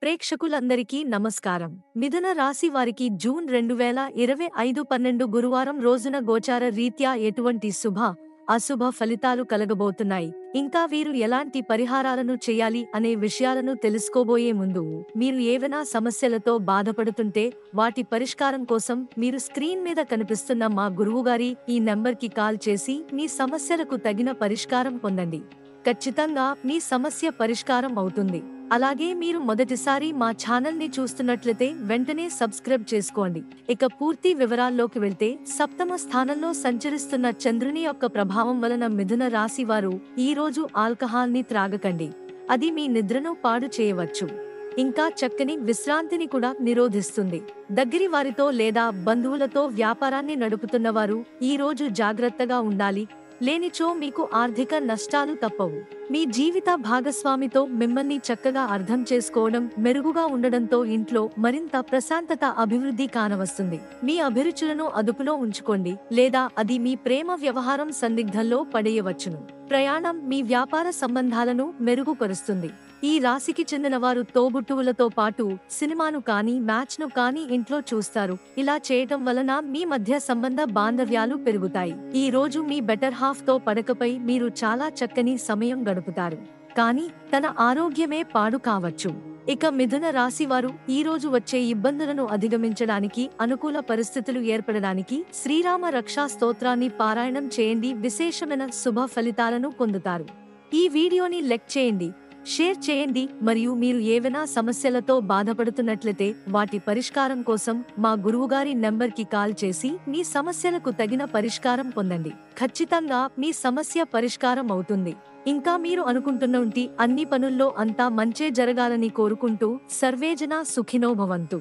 ప్రేక్షకులందరికీ నమస్కారం. మిథున రాశి వారికి జూన్ 2025 12 గురువారం రోజున గోచార రీత్యా ఎటువంటి శుభ, అశుభ ఫలితాలు కలగబోతున్నాయి. ఇంకా వీరు ఎలాంటి పరిహారాలను చేయాలి అనే విషయాలను తెలుసుకోబోయే ముందు, మీరు ఏవైనా సమస్యలతో బాధపడుతుంటే వాటి పరిష్కారం కోసం మీరు స్క్రీన్ మీద కనిపిస్తున్న మా గురువుగారి ఈ నెంబర్కి కాల్ చేసి మీ సమస్యలకు తగిన పరిష్కారం పొందండి. ఖచ్చితంగా మీ సమస్య పరిష్కారం అవుతుంది. అలాగే మీరు మొదటిసారి మా ఛానల్ని చూస్తున్నట్లయితే వెంటనే సబ్స్క్రైబ్ చేసుకోండి. ఇక పూర్తి వివరాల్లోకి వెళ్తే, సప్తమ స్థానంలో సంచరిస్తున్న చంద్రుని యొక్క ప్రభావం వలన మిథున రాశి వారు ఈ రోజు ఆల్కహాల్ని త్రాగకండి. అది మీ నిద్రను పాడు చేయవచ్చు. ఇంకా చక్కని విశ్రాంతిని కూడా నిరోధిస్తుంది. దగ్గరి వారితో లేదా బంధువులతో వ్యాపారాన్ని నడుపుతున్నవారు ఈ రోజు జాగ్రత్తగా ఉండాలి. లేనిచో మీకు ఆర్థిక నష్టాలు తప్పవు. మీ జీవిత భాగస్వామితో మిమ్మల్ని చక్కగా అర్థం చేసుకోవడం మెరుగుగా ఉండడంతో ఇంట్లో మరింత ప్రశాంతత అభివృద్ధి కానవస్తుంది. మీ అభిరుచులను అదుపులో ఉంచుకోండి, లేదా అది మీ ప్రేమ వ్యవహారం సందిగ్ధంలో పడేయవచ్చును. ప్రయాణం మీ వ్యాపార సంబంధాలను మెరుగుపరుస్తుంది. ఈ రాశికి చెందిన వారు తోబుట్టువులతో పాటు సినిమాను కానీ మ్యాచ్ను కానీ ఇంట్లో చూస్తారు. ఇలా చేయటం వలన మీ మధ్య సంబంధ బాంధవ్యాలు పెరుగుతాయి. ఈ రోజు మీ బెటర్ హాఫ్ తో పడకపై మీరు చాలా చక్కని సమయం గడుపుతారు. కానీ తన ఆరోగ్యమే పాడు కావచ్చు. ఇక మిథున రాశి వారు ఈ రోజు వచ్చే ఇబ్బందులను అధిగమించడానికి, అనుకూల పరిస్థితులు ఏర్పడడానికి శ్రీరామ రక్షా స్తోత్రాన్ని పారాయణం చేయండి. విశేషమైన శుభ ఫలితాలను పొందుతారు. ఈ వీడియోని లైక్ చేయండి, షేర్ చేయండి. మరియు మీరు ఏవైనా సమస్యలతో బాధపడుతున్నట్లయితే వాటి పరిష్కారం కోసం మా గురువుగారి నెంబర్కి కాల్ చేసి మీ సమస్యలకు తగిన పరిష్కారం పొందండి. ఖచ్చితంగా మీ సమస్య పరిష్కారం అవుతుంది. ఇంకా మీరు అనుకుంటున్న అన్ని పనుల్లో అంతా మంచే జరగాలని కోరుకుంటూ సర్వేజన సుఖినో భవంతు.